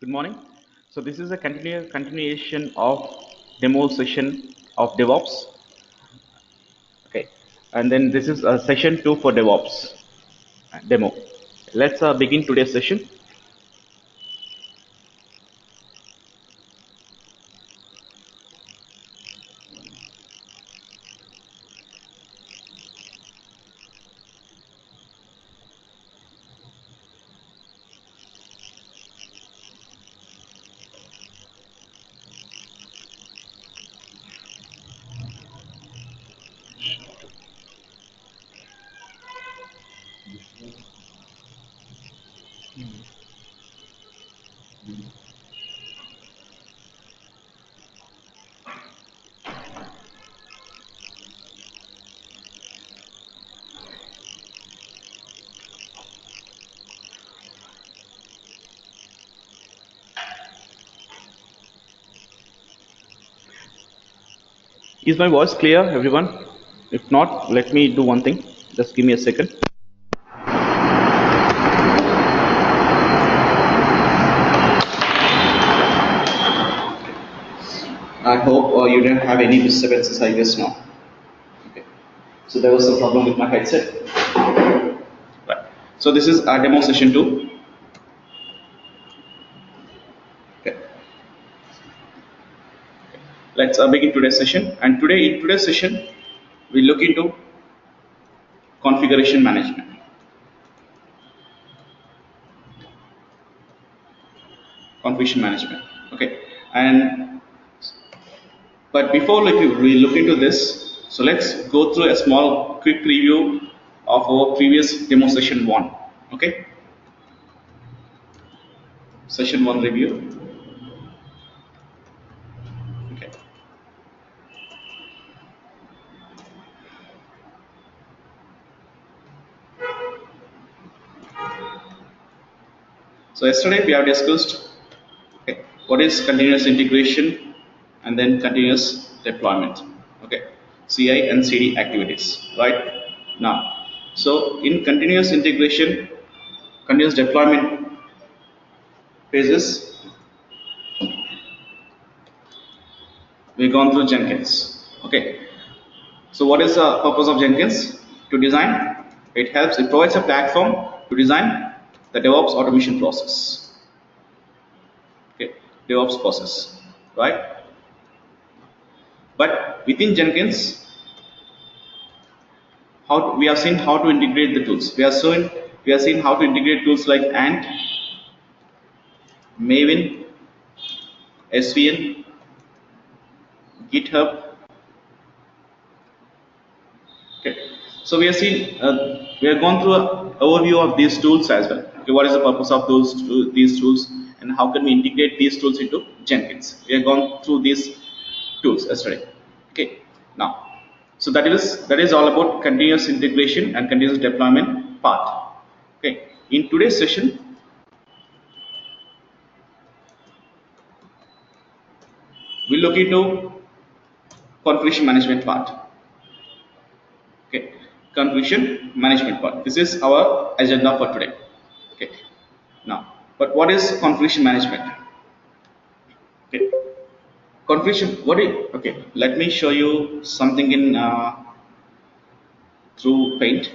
Good morning. So this is a continuation of demo session of DevOps. Okay, and then this is a session 2 for DevOps demo. Let's begin today's session. Is my voice clear, everyone? If not, let me do one thing. Just give me a second. I hope you didn't have any disturbances, I guess now. Okay. So there was a problem with my headset. Right. So this is our demo session 2. Okay. Let's begin today's session. And today, in today's session, we look into configuration management. Configuration management. Okay. But before we look into this, so let's go through a small quick review of our previous demo session 1. Okay. Session 1 review. Okay. So yesterday we have discussed what is continuous integration and then continuous deployment. Okay, CI and CD activities, right? Now, so in continuous integration, continuous deployment phases, we've gone through Jenkins. Okay, so what is the purpose of Jenkins? To design, it provides a platform to design the DevOps automation process. Okay, DevOps process, right? But within Jenkins, we have seen how to integrate the tools. We have seen how to integrate tools like Ant, Maven, SVN, Github. Okay, so we have gone through an overview of these tools as well. Okay, what is the purpose of these tools, and how can we integrate these tools into Jenkins? We have gone through these tools yesterday. Okay, now, so that is all about continuous integration and continuous deployment part. Okay, in today's session, we'll look into configuration management part. Okay, configuration management part. This is our agenda for today. Okay, now, but what is configuration management? Okay, configuration. Okay, let me show you something in through Paint.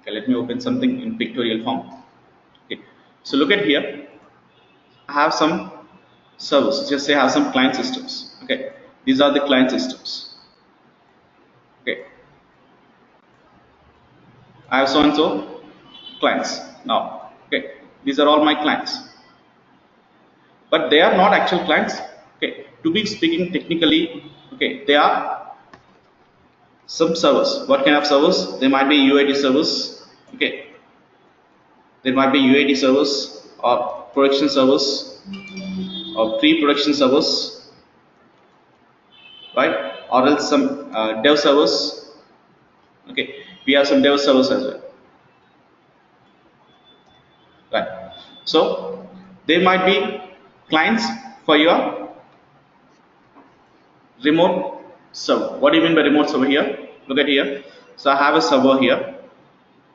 Okay, let me open something in pictorial form. Okay, so look at here. I have some servers. Just say I have some client systems. Okay, these are the client systems. Okay, I have so and so clients now. Okay, these are all my clients, but they are not actual clients. Okay, to be speaking technically, okay, they are some servers. What kind of servers? They might be UAT servers. Okay, there might be UAT servers or production servers or pre-production servers, right? Or else some dev servers. Okay, we have some dev servers as well, right? So they might be clients for your remote server. What do you mean by remote server here? Look at here. So I have a server here.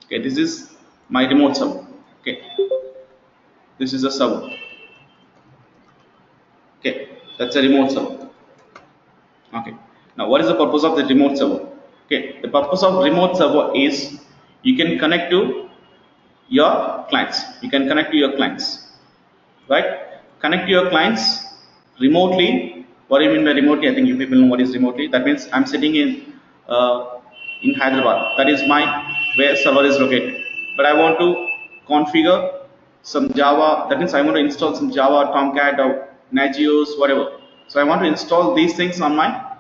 Okay, this is my remote server. Okay, this is a server. That's a remote server. Okay. Now, what is the purpose of the remote server? Okay. The purpose of remote server is you can connect to your clients. You can connect to your clients, right? Connect to your clients remotely. What do you mean by remotely? I think you people know what is remotely. That means I'm sitting in Hyderabad. That is my where server is located. But I want to configure some Java. That means I want to install some Java, Tomcat, or Nagios, whatever. So I want to install these things on my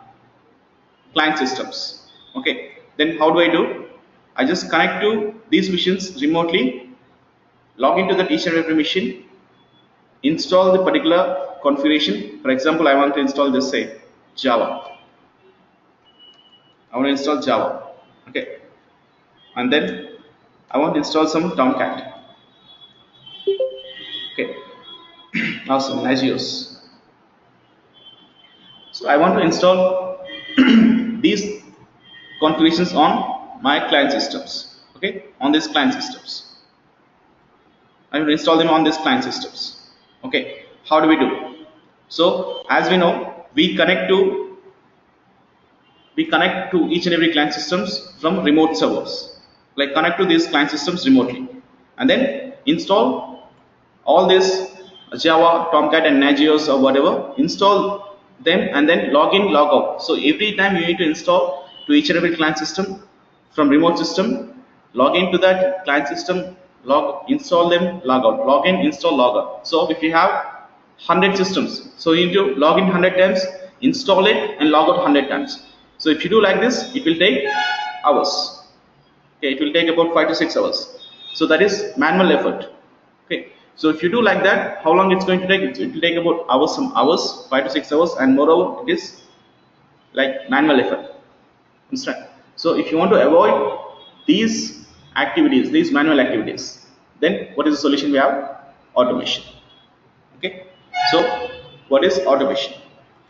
client systems. Okay. Then how do I do? I just connect to these machines remotely, log into the each and every machine, install the particular configuration. For example, I want to install this, say Java. I want to install Java. Okay. And then I want to install some Tomcat. Okay. Now some Nagios. So I want to install these configurations on my client systems. Okay. On these client systems. I will install them on these client systems. Okay. How do we do? So as we know, we connect to each and every client systems from remote servers. Like connect to these client systems remotely, and then install all this Java, Tomcat, and Nagios or whatever. Install them and then log in, log out. So every time you need to install to each and every client system from remote system, log into that client system, install them, log out, log in, install, log out. So if you have 100 systems, so you need to log in 100 times, install it, and log out 100 times. So if you do like this, it will take hours. Okay, it will take about 5 to 6 hours. So that is manual effort. Okay, so if you do like that, how long it's going to take? It will take about some hours, 5 to 6 hours, and moreover, it is like manual effort. Understand? So if you want to avoid these activities, these manual activities, then what is the solution we have? Automation. Okay, so what is automation?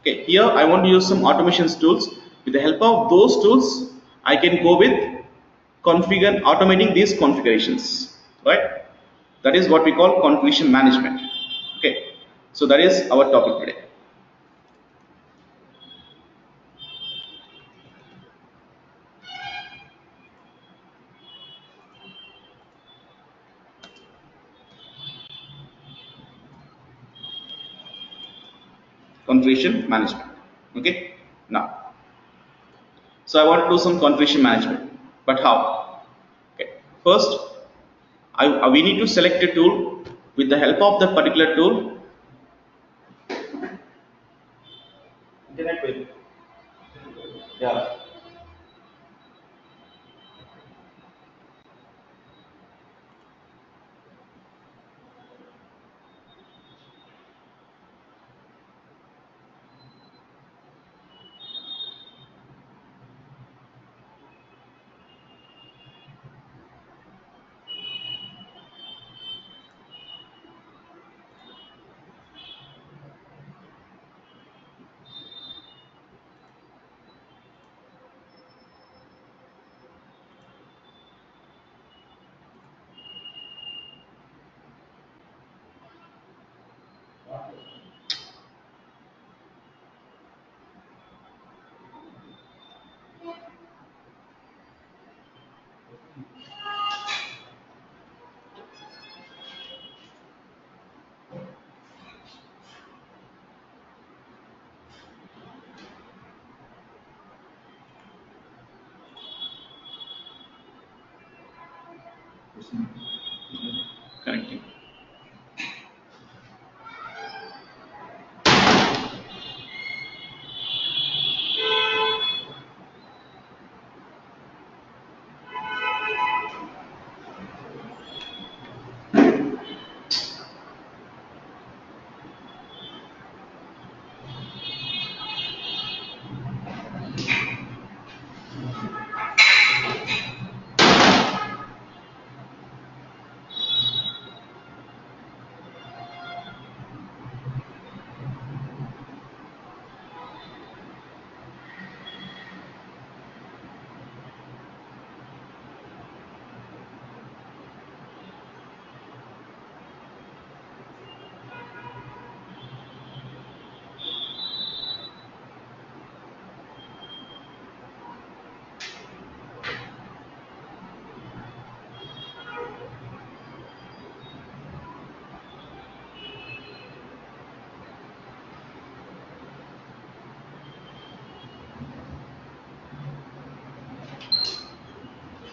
Okay, here I want to use some automation tools. With the help of those tools, I can go with automating these configurations, right? That is what we call configuration management. Okay, so that is our topic today. Configuration management. Okay, now, so I want to do some configuration management, but how? Okay, first we need to select a tool. With the help of that particular tool, internet web. Yeah. Connecting.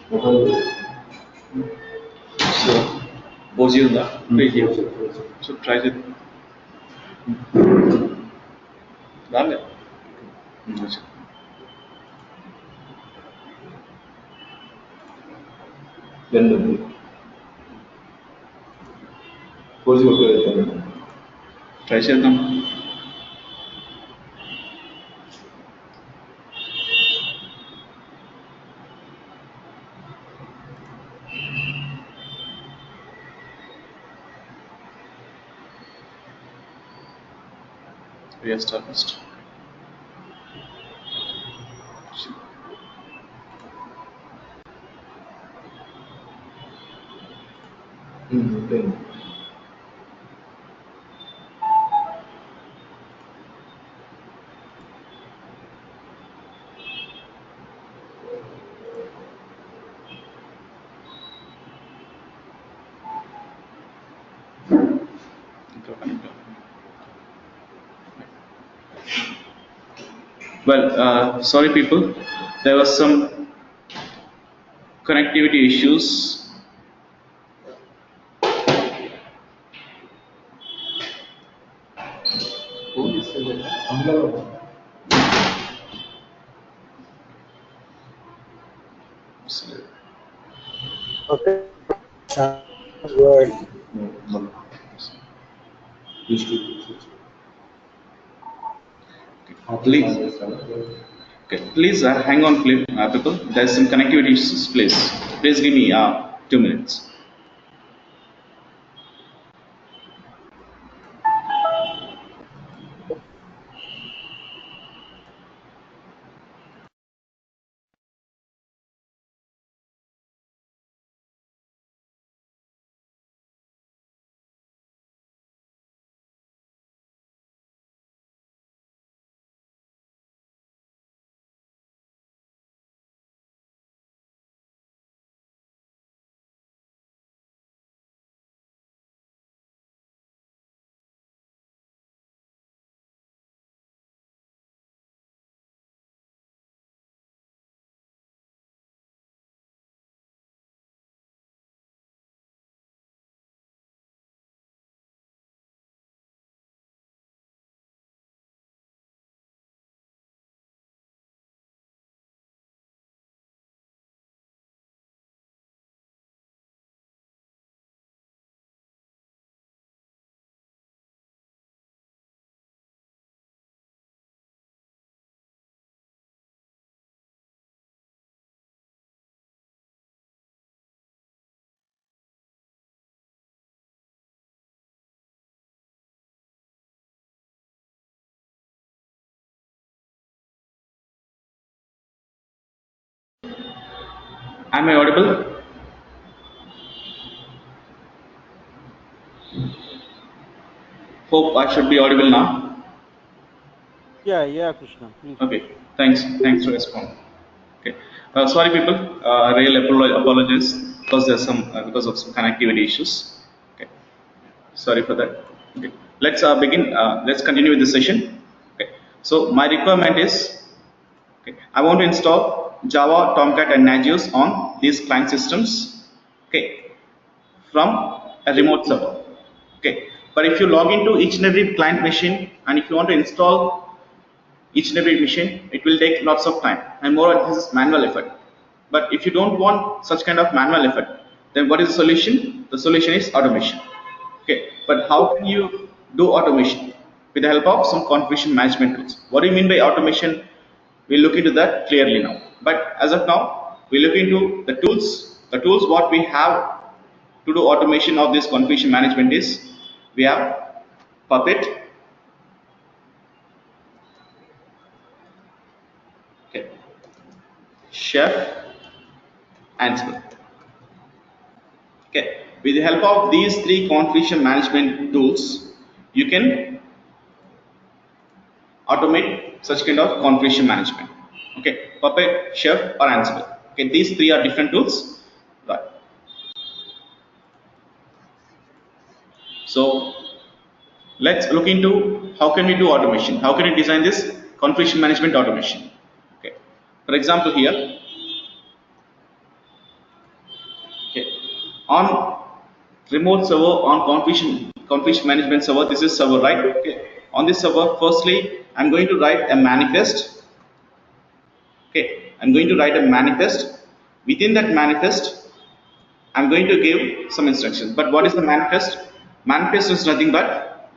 So, Boziyunda, so try it. Dale. Try చేద్దాం. Restart first. Well, sorry people, there was some connectivity issues. Okay. Good. Please hang on, people. There's some connectivity issues. Please give me 2 minutes. Am I audible? Hope I should be audible now. Yeah, Krishna. Please. Okay, thanks for responding. Okay, sorry people, really apologize because there's some because of some connectivity issues. Okay, sorry for that. Okay, let's begin. Let's continue with the session. Okay, so my requirement is, okay, I want to install Java, Tomcat, and Nagios on these client systems. Okay, from a remote server. Okay, but if you log into each and every client machine and if you want to install each and every machine, it will take lots of time and more this is manual effort. But if you don't want such kind of manual effort, then what is the solution? The solution is automation. Okay, but how can you do automation? With the help of some configuration management tools. What do you mean by automation? We'll look into that clearly now. But as of now, we look into the tools. The tools what we have to do automation of this configuration management is, we have Puppet, okay, Chef, Ansible. Okay, with the help of these three configuration management tools, you can automate such kind of configuration management. Okay, Puppet, Chef, or Ansible. Okay, these three are different tools. Right. So let's look into how can we do automation. How can we design this configuration management automation? Okay, for example here, on remote server, on configuration management server. This is server, right? Okay. On this server, firstly, I'm going to write a manifest. Okay, I'm going to write a manifest. Within that manifest, I'm going to give some instructions. But what is the manifest? Manifest is nothing but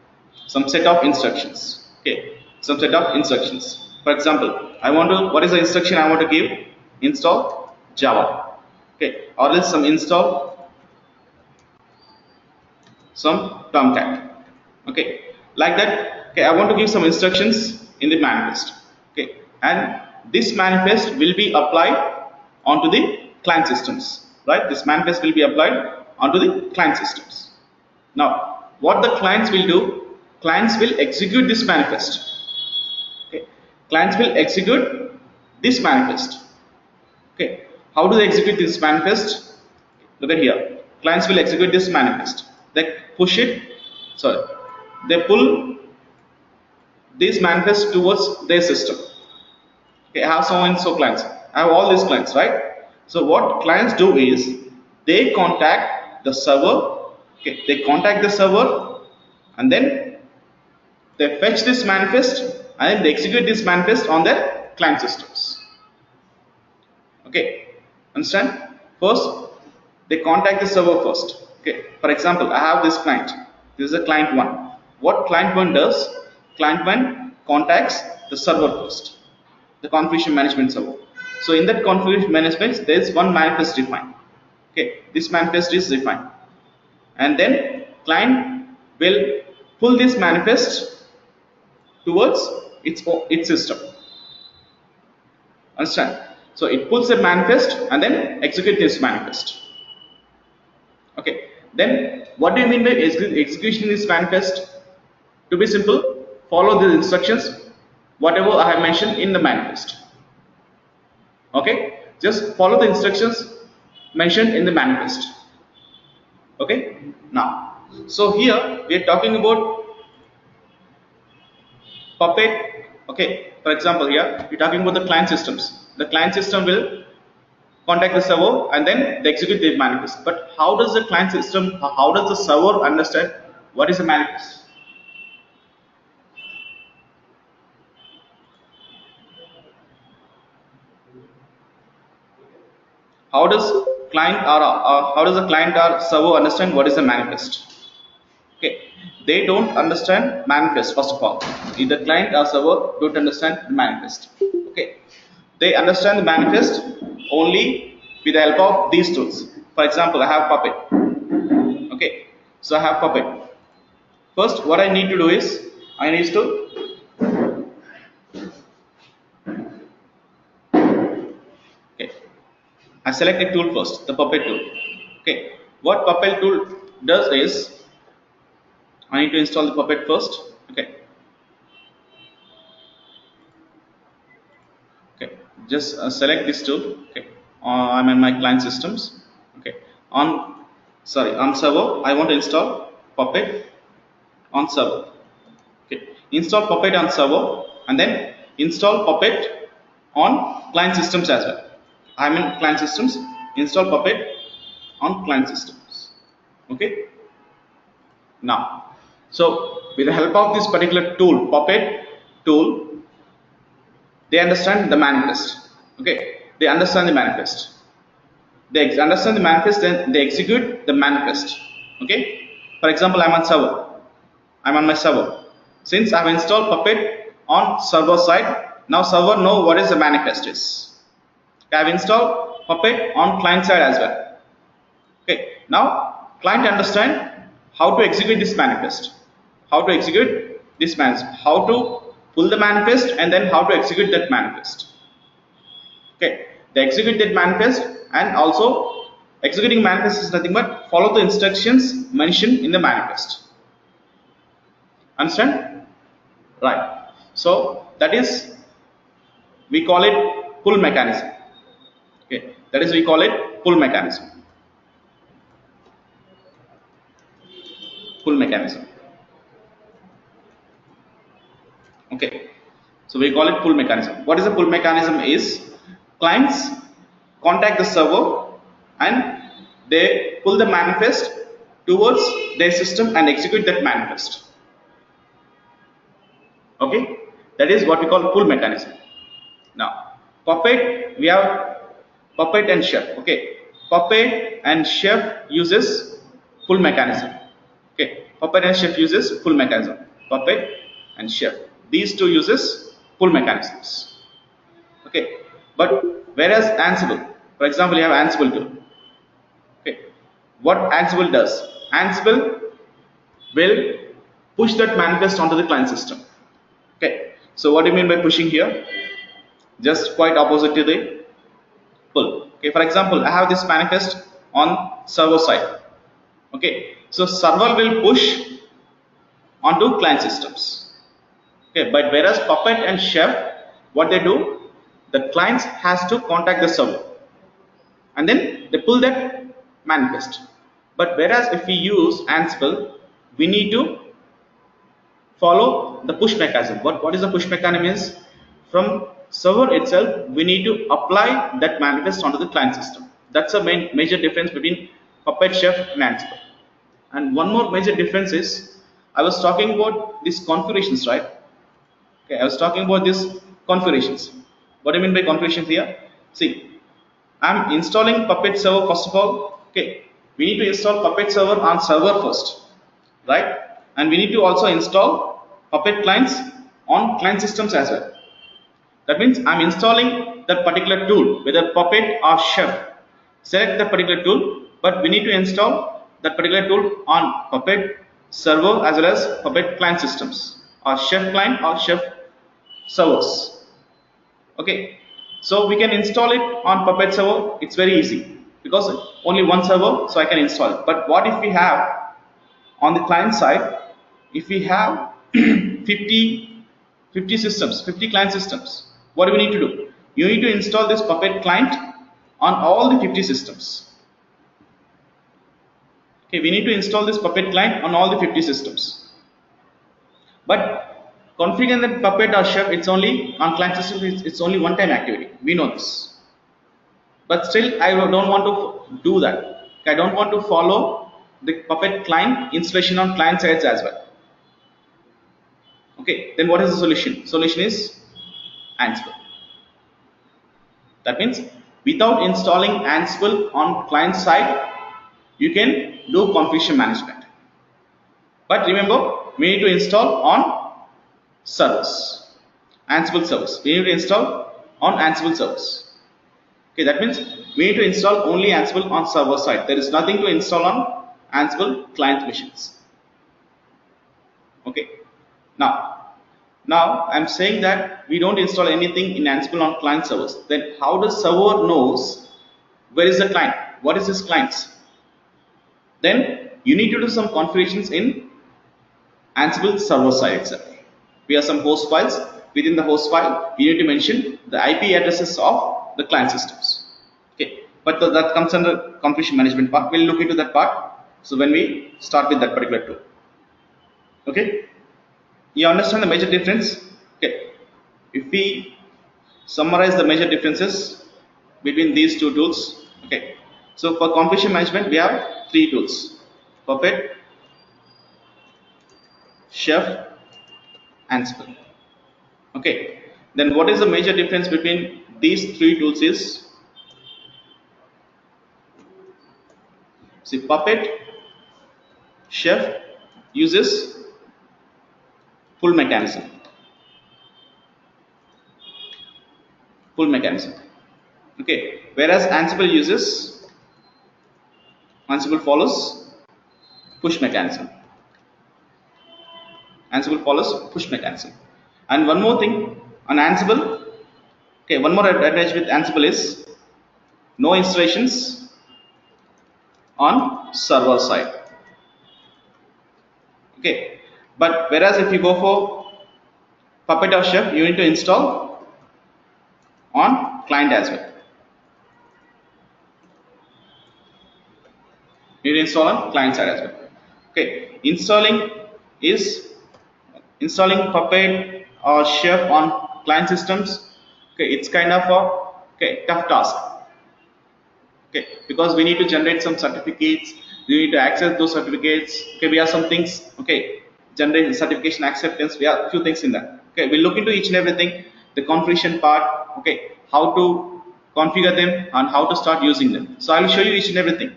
some set of instructions. Okay, some set of instructions. For example, what is the instruction I want to give? Install Java. Okay, or else some install some Tomcat. Okay, like that. Okay, I want to give some instructions in the manifest. Okay, and this manifest will be applied onto the client systems. Right, this manifest will be applied onto the client systems. Now, what the clients will do? Clients will execute this manifest. Okay, clients will execute this manifest. Okay, how do they execute this manifest? Look at here. Clients will execute this manifest. They push it. Sorry, they pull this manifest towards their system. Okay, I have so and so clients. I have all these clients, right? So what clients do is they contact the server. Okay, they contact the server, and then they fetch this manifest and they execute this manifest on their client systems. Okay, understand? First, they contact the server first. Okay, for example, I have this client. This is a client 1. What client 1 does? Client 1 contacts the server first, the configuration management server. So in that configuration management, there is one manifest defined. Okay, this manifest is defined, and then client will pull this manifest towards its system. Understand? So it pulls a manifest and then execute this manifest. Okay, then what do you mean by execution this manifest? To be simple, follow the instructions whatever I have mentioned in the manifest. Okay, just follow the instructions mentioned in the manifest. Okay, now, so here we are talking about Puppet. Okay, for example, here we're talking about the client systems. The client system will contact the server and then they execute the manifest. But how does the client system, how does the server understand what is a manifest? How does the client or server understand what is a manifest? Okay, they don't understand manifest first of all. Either client or server don't understand manifest. Okay, they understand the manifest only with the help of these tools. For example, I have Puppet. Okay, so I have Puppet. First, what I need to do is I need to I select a tool first, the Puppet tool. Okay, what Puppet tool does is I need to install the Puppet first. Okay, just select this tool. Okay, I'm in my client systems. Okay, on server, I want to install Puppet on server. Okay, install Puppet on server and then install Puppet on client systems as well. I'm in client systems, install Puppet on client systems. Okay, now, so with the help of this particular tool, Puppet tool, they understand the manifest. Okay, they understand the manifest. They understand the manifest, then they execute the manifest. Okay, for example, I'm on server. I'm on my server. Since I've installed Puppet on server side, now server know what is the manifest is. I've installed Puppet on client side as well. Okay, now client understand how to execute this manifest. How to execute this manifest. How to pull the manifest and then how to execute that manifest. Okay, they execute that manifest, and also executing manifest is nothing but follow the instructions mentioned in the manifest. Understand? Right. So that is, we call it pull mechanism. Okay, that is, we call it pull mechanism. Pull mechanism. Okay, so we call it pull mechanism. What is a pull mechanism is clients contact the server and they pull the manifest towards their system and execute that manifest. Okay, that is what we call pull mechanism. Now, Puppet, we have Puppet and Chef. Okay, Puppet and Chef uses pull mechanism. Okay, Puppet and Chef uses pull mechanism. Puppet and Chef. These two uses pull mechanisms. Okay, but whereas Ansible, for example, you have Ansible tool. Okay, what Ansible does? Ansible will push that manifest onto the client system. Okay, so what do you mean by pushing here? Just quite opposite to the pull. Okay, for example, I have this manifest on server side. Okay, so server will push onto client systems. Okay, but whereas Puppet and Chef, what they do, the clients has to contact the server and then they pull that manifest. But whereas if we use Ansible, we need to follow the push mechanism. What is the push mechanism is? From server itself, we need to apply that manifest onto the client system. That's a major difference between Puppet, Chef and Ansible. And one more major difference is, I was talking about these configurations, right? Okay, I was talking about these configurations. What do you mean by configurations here? See, I'm installing Puppet server first of all. Okay, we need to install Puppet server on server first, right? And we need to also install Puppet clients on client systems as well. That means I'm installing that particular tool, whether Puppet or Chef. Select the particular tool, but we need to install that particular tool on Puppet server as well as Puppet client systems, or Chef client or Chef servers. Okay, so we can install it on Puppet server. It's very easy because only one server, so I can install it. But what if we have on the client side, if we have 50 systems, 50 client systems, what do we need to do? You need to install this Puppet client on all the 50 systems. Okay, we need to install this Puppet client on all the 50 systems. But configuring that Puppet or Chef, it's only on client systems, it's only one time activity. We know this. But still, I don't want to do that. I don't want to follow the Puppet client installation on client sides as well. Okay, then what is the solution? Solution is Ansible. That means without installing Ansible on client side, you can do configuration management. But remember, we need to install on servers, Ansible servers. We need to install on Ansible servers. Okay, that means we need to install only Ansible on server side. There is nothing to install on Ansible client machines. Okay, now I'm saying that we don't install anything in Ansible on client servers. Then how does server knows where is the client? What is this clients? Then you need to do some configurations in Ansible server side itself. We have some host files. Within the host file, we need to mention the IP addresses of the client systems. Okay, but that comes under configuration management part. We'll look into that part. So when we start with that particular tool. Okay, you understand the major difference? Okay, if we summarize the major differences between these two tools. Okay, so for configuration management, we have three tools: Puppet, Chef, Ansible. Okay, then what is the major difference between these three tools is, see, Puppet, Chef uses pull mechanism. Okay, whereas Ansible follows push mechanism. And one more thing on Ansible. Okay, one more advantage with Ansible is no installations on server side. Okay, but whereas if you go for Puppet or Chef, you need to install on client as well. You need to install on client side as well. Okay, installing Puppet or Chef on client systems. Okay, it's kind of a tough task. Okay, because we need to generate some certificates, we need to access those certificates. Okay, we have some things. Okay, generate certification acceptance. We have a few things in that. Okay, we'll look into each and everything, the configuration part. Okay, how to configure them and how to start using them. So I will show you each and everything.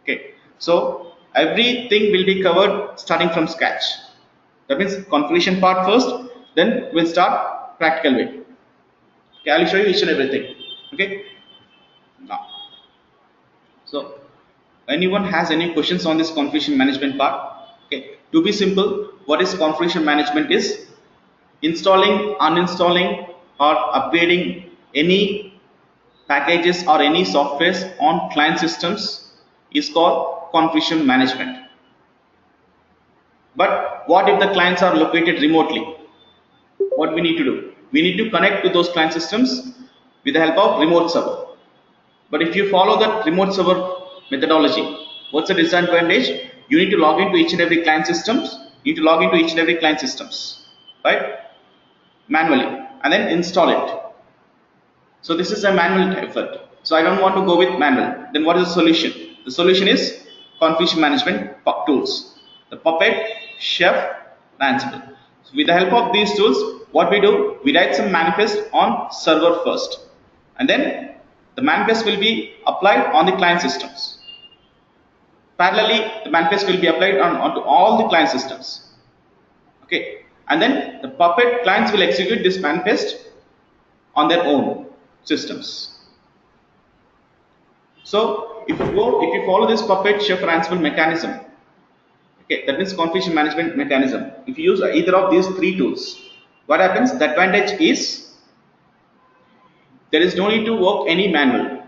Okay, so everything will be covered starting from scratch. That means configuration part first, then we'll start practical way. Okay, I will show you each and everything. Okay, now, so anyone has any questions on this configuration management part? Okay, to be simple, what is configuration management is installing, uninstalling, or upgrading any packages or any softwares on client systems is called configuration management. But what if the clients are located remotely? What we need to do? We need to connect to those client systems with the help of remote server. But if you follow that remote server methodology, what's the disadvantage? You need to log into each and every client systems. You need to log into each and every client systems, right? Manually, and then install it. So this is a manual effort. So I don't want to go with manual. Then what is the solution? The solution is configuration management tools. The Puppet, Chef, Ansible. So with the help of these tools, what we do, we write some manifest on server first, and then the manifest will be applied on the client systems. Parallelly, the manifest will be applied onto all the client systems. Okay, and then the Puppet clients will execute this manifest on their own systems. So if you follow this Puppet, Chef, Ansible mechanism, okay, that means configuration management mechanism. If you use either of these three tools, what happens? The advantage is there is no need to work any manual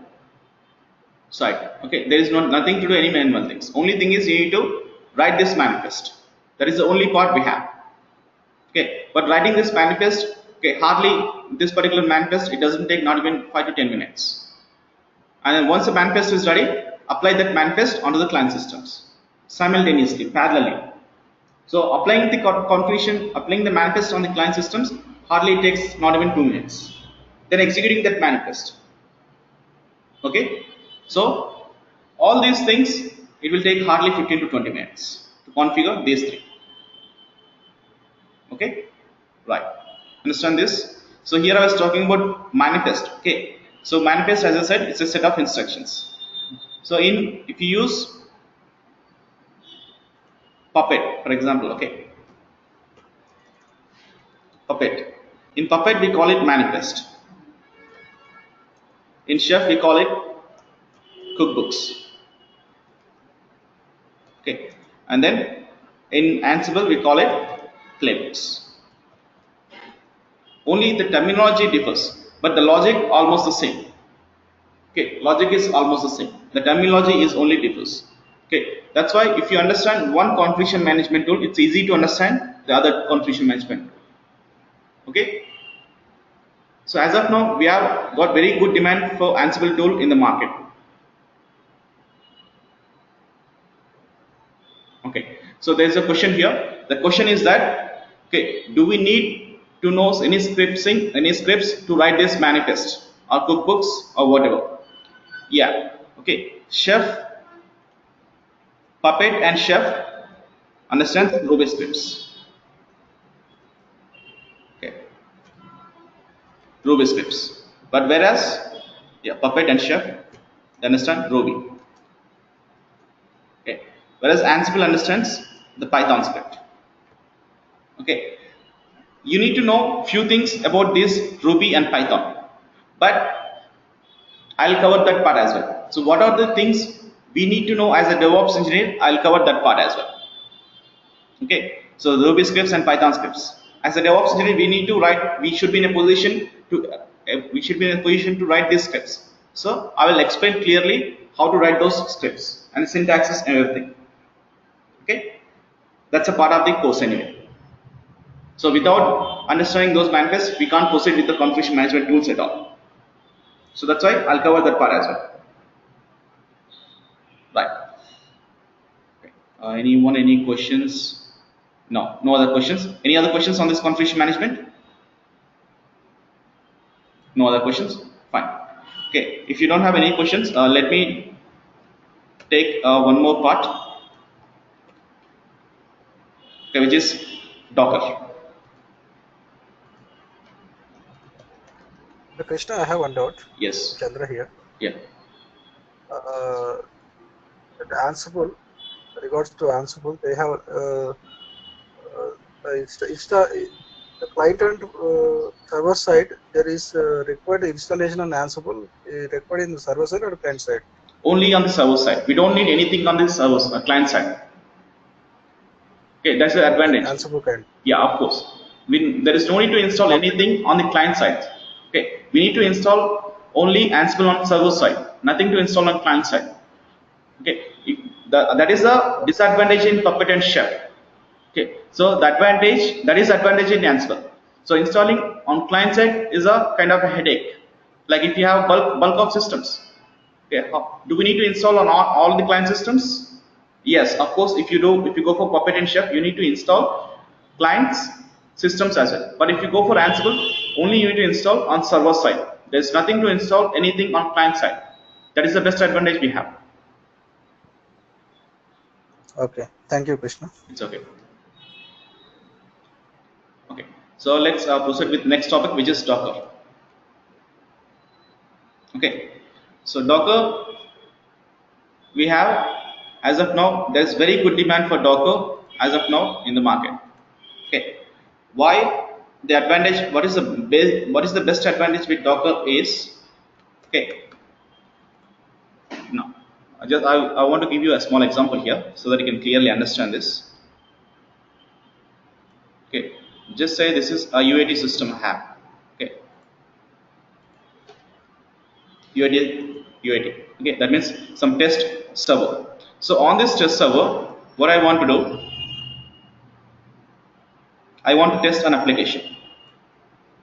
side. Okay, there is nothing to do any manual things. Only thing is you need to write this manifest. That is the only part we have. Okay, but writing this manifest, okay, hardly this particular manifest, it doesn't take not even 5 to 10 minutes. And then once the manifest is ready, apply that manifest onto the client systems simultaneously, parallelly. So applying the configuration, applying the manifest on the client systems hardly takes not even 2 minutes. Then executing that manifest. Okay, so all these things, it will take hardly 15 to 20 minutes to configure these three. Okay, right, understand this? So here I was talking about manifest. Okay, so manifest, as I said, it's a set of instructions. So if you use Puppet, for example, okay, Puppet. In Puppet we call it manifest. In Chef we call it cookbooks. Okay, and then in Ansible we call it playbooks. Only the terminology differs, but the logic almost the same. Okay, logic is almost the same. The terminology is only differs. Okay, that's why if you understand one configuration management tool, it's easy to understand the other configuration management tool. Okay, so as of now, we have got very good demand for Ansible tool in the market. Okay, so there is a question here. The question is that, okay, do we need to know any scripts to write this manifest or cookbooks or whatever? Yeah. Okay, Chef, Puppet and Chef understands Ruby scripts. Okay, Ruby scripts. But whereas, yeah, Puppet and Chef, they understand Ruby. Okay, whereas Ansible understands the Python script. Okay, you need to know few things about this Ruby and Python, but I'll cover that part as well. So what are the things we need to know as a DevOps engineer? I'll cover that part as well. Okay, so Ruby scripts and Python scripts. As a DevOps engineer, we need to write. We should be in a position to write these scripts. So I will explain clearly how to write those scripts and syntaxes and everything. Okay, that's a part of the course anyway. So without understanding those manifests, we can't proceed with the configuration management tools at all. So that's why I'll cover that part as well. Right. Okay. Anyone, any questions? No, no other questions. Any other questions on this configuration management? No other questions? Fine. Okay, if you don't have any questions, let me take one more part, okay, which is Docker. Krishna, I have one doubt. Yes. Chandra here. Yeah. At Ansible, regards to Ansible, they have it's the client and server side. There is required installation on Ansible, required in the server side or client side. Only on the server side. We don't need anything on the server client side. Okay, that's the Okay, advantage. Ansible client. Yeah, of course. There is no need to install Okay. anything on the client side. Okay, we need to install only Ansible on server side. Nothing to install on client side. Okay, that is the disadvantage in Puppet and Chef. Okay, so that is advantage in Ansible. So installing on client side is a kind of a headache. Like if you have bulk of systems. Okay, do we need to install on all the client systems? Yes, of course. If you go for Puppet and Chef, you need to install clients systems as well. But if you go for Ansible, only you need to install on server side. There's nothing to install anything on client side. That is the best advantage we have. Okay, thank you, Krishna. It's okay. Okay, so let's proceed with next topic, which is Docker. Okay, so Docker, we have, as of now, there's very good demand for Docker as of now in the market. Okay, why the advantage? What is the best advantage with Docker is? Okay, now I want to give you a small example here so that you can clearly understand this. Okay, just say this is a UAT system I have. Okay, UAT. Okay, that means some test server. So on this test server, what I want to do, I want to test an application.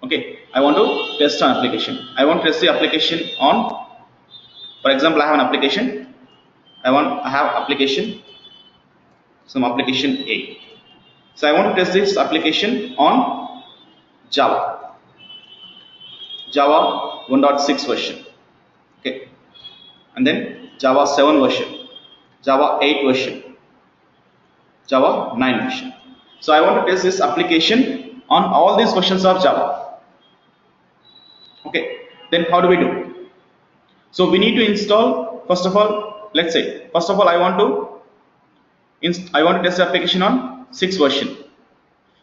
Okay, I want to test an application. I want to test the application on, for example, I have an application. I have application, some application A. So I want to test this application on Java 1.6 version. Okay, and then Java 7 version, Java 8 version, Java 9 version. So I want to test this application on all these versions of Java. Okay, then how do we do? So we need to install, first of all, let's say, first of all, I want to test the application on 6 version.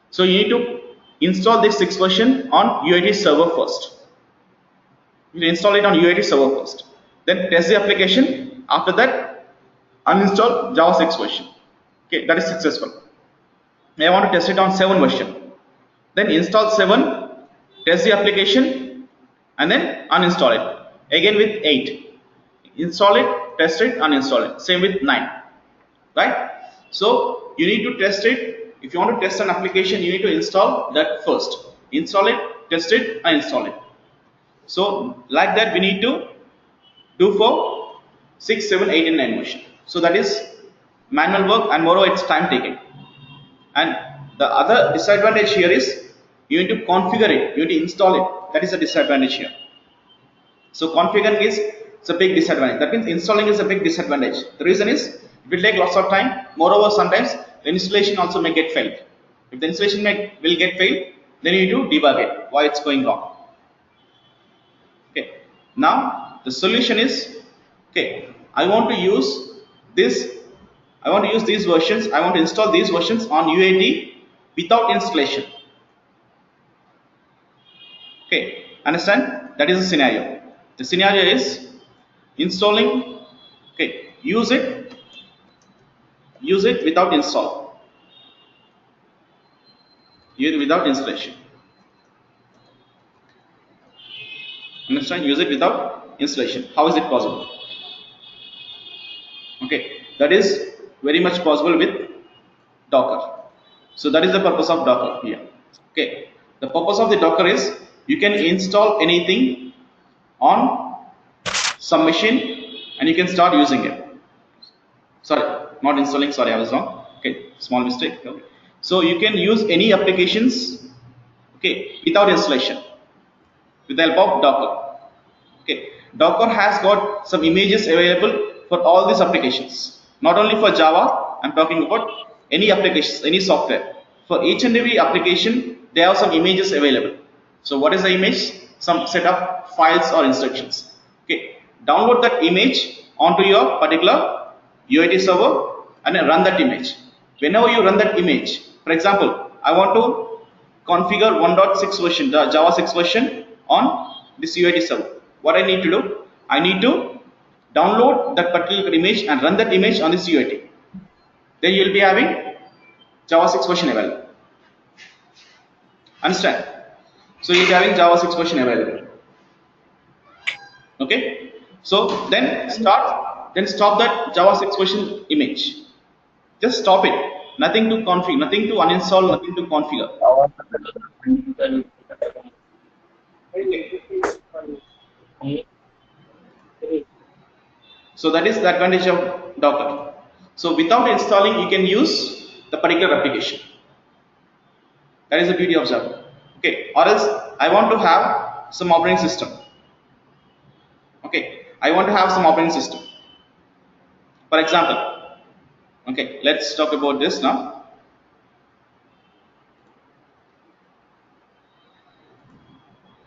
So you need to install this 6 version on UAT server first. You install it on UAT server first. Then test the application. After that, uninstall Java 6 version. Okay, that is successful. I want to test it on 7 version. Then install 7, test the application, and then uninstall it. Again with 8. Install it, test it, uninstall it. Same with 9. Right? So you need to test it. If you want to test an application, you need to install that first. Install it, test it, uninstall it. So like that we need to do for 6, 7, 8 and 9 version. So that is manual work, and moreover it's time taking. And the other disadvantage here is you need to configure it, you need to install it. That is a disadvantage here. So configuring is a big disadvantage. That means installing is a big disadvantage. The reason is it will take lots of time. Moreover, sometimes the installation also may get failed. If the installation will get failed, then you need to debug it, why it's going wrong. Okay. Now the solution is, okay, I want to use these versions, I want to install these versions on UAT without installation. Okay, understand? That is the scenario. The scenario is installing, okay, use it without install. Use it without installation. Understand? Use it without installation. How is it possible? Okay, that is very much possible with Docker. So that is the purpose of Docker here. Okay, the purpose of the Docker is you can install anything on some machine and you can start using it. Sorry, not installing, sorry, I was wrong. Okay, small mistake. Okay. So you can use any applications, okay, without installation with the help of Docker. Okay, Docker has got some images available for all these applications. Not only for Java, I'm talking about any applications, any software. For each and every application, they have some images available. So what is the image? Some set of files or instructions. Okay, download that image onto your particular UAT server and then run that image. Whenever you run that image, for example, I want to configure 1.6 version, the Java 6 version on this UAT server. What I need to do? I need to download that particular image and run that image on this UAT. Then you will be having Java 6 version available. Understand? So you'll be having Java 6 version available. Okay? So then stop that Java 6 version image. Just stop it. Nothing to configure, nothing to uninstall, nothing to configure. Okay. So that is the advantage of Docker. So without installing, you can use the particular application. That is the beauty of Java. Okay. Or else I want to have some operating system. Okay. I want to have some operating system. For example, okay, let's talk about this now.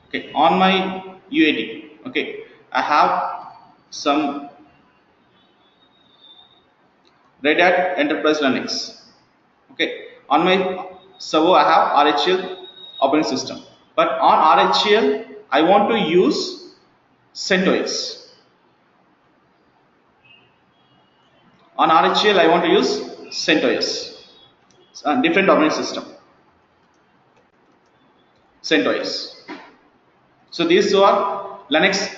Okay, on my UAT, okay, I have some Red Hat Enterprise Linux. Okay, on my server I have RHEL operating system, but on RHEL I want to use CentOS. On RHEL I want to use CentOS, different operating system, CentOS. So these two are Linux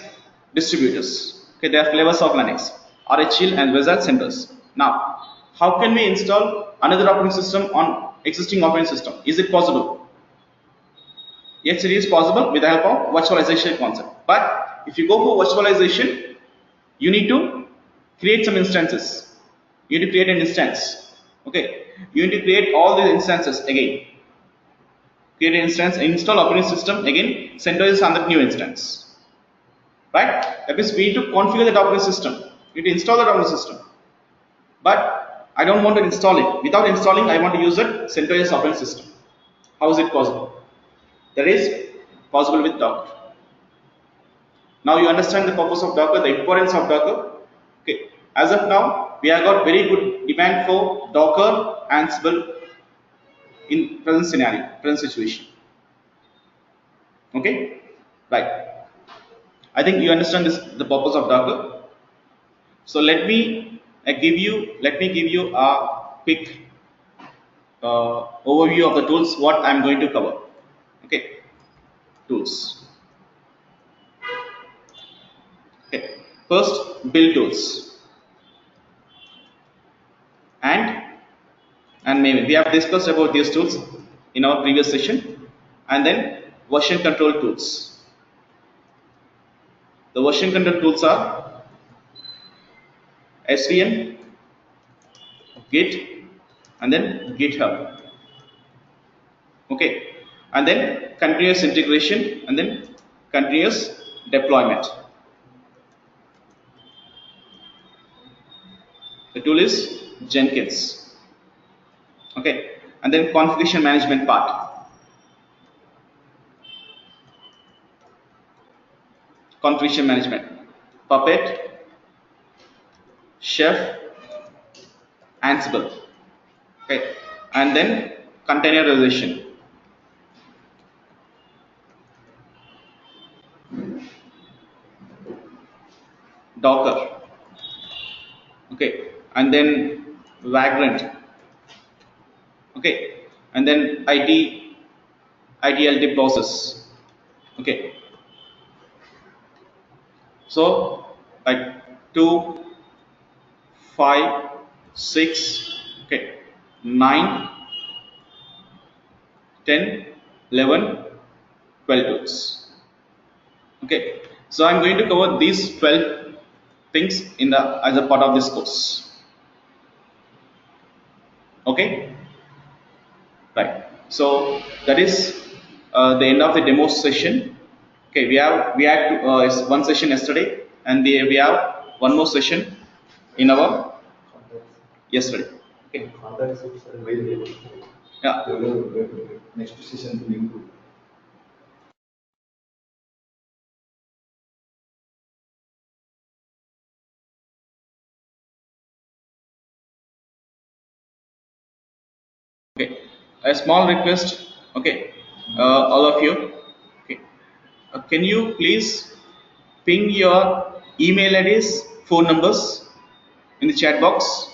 distributors. Okay, they are flavors of Linux, RHEL and Wizard CentOS. Now, how can we install another operating system on existing operating system? Is it possible? Yes, it is possible with the help of virtualization concept. But if you go for virtualization, you need to create some instances. You need to create an instance. Okay, you need to create all these instances again. Create an instance, install operating system again. CentOS is on that new instance. Right? That means we need to configure that operating system. We need to install that operating system. But I don't want to install it. Without installing, I want to use that CentOS operating system. How is it possible? That is possible with Docker. Now you understand the purpose of Docker, the importance of Docker. Okay. As of now, we have got very good demand for Docker, Ansible in present scenario, present situation. Okay, right. I think you understand this, the purpose of Docker. So let me give you a quick overview of the tools what I'm going to cover. Okay, tools. Okay, first build tools and Maven. We have discussed about these tools in our previous session, and then version control tools. The version control tools are SVN, Git, and then GitHub. Okay, and then continuous integration, and then continuous deployment. The tool is Jenkins. Okay, and then configuration management part. Configuration management, Puppet, Chef, Ansible. Okay, and then containerization. Docker. Okay, and then Vagrant. Okay, and then ITIL process. Okay, so like 2, 5, 6, okay, 9, 10, 11, 12 tools. Okay, so I'm going to cover these 12 things in the as a part of this course. Okay, right. So that is the end of the demo session. Okay, we had one session yesterday, and we have one more session in our yesterday. Okay. Yeah. Next session to improve. Okay. A small request. Okay. All of you. Okay. Can you please ping your email IDs, phone numbers in the chat box?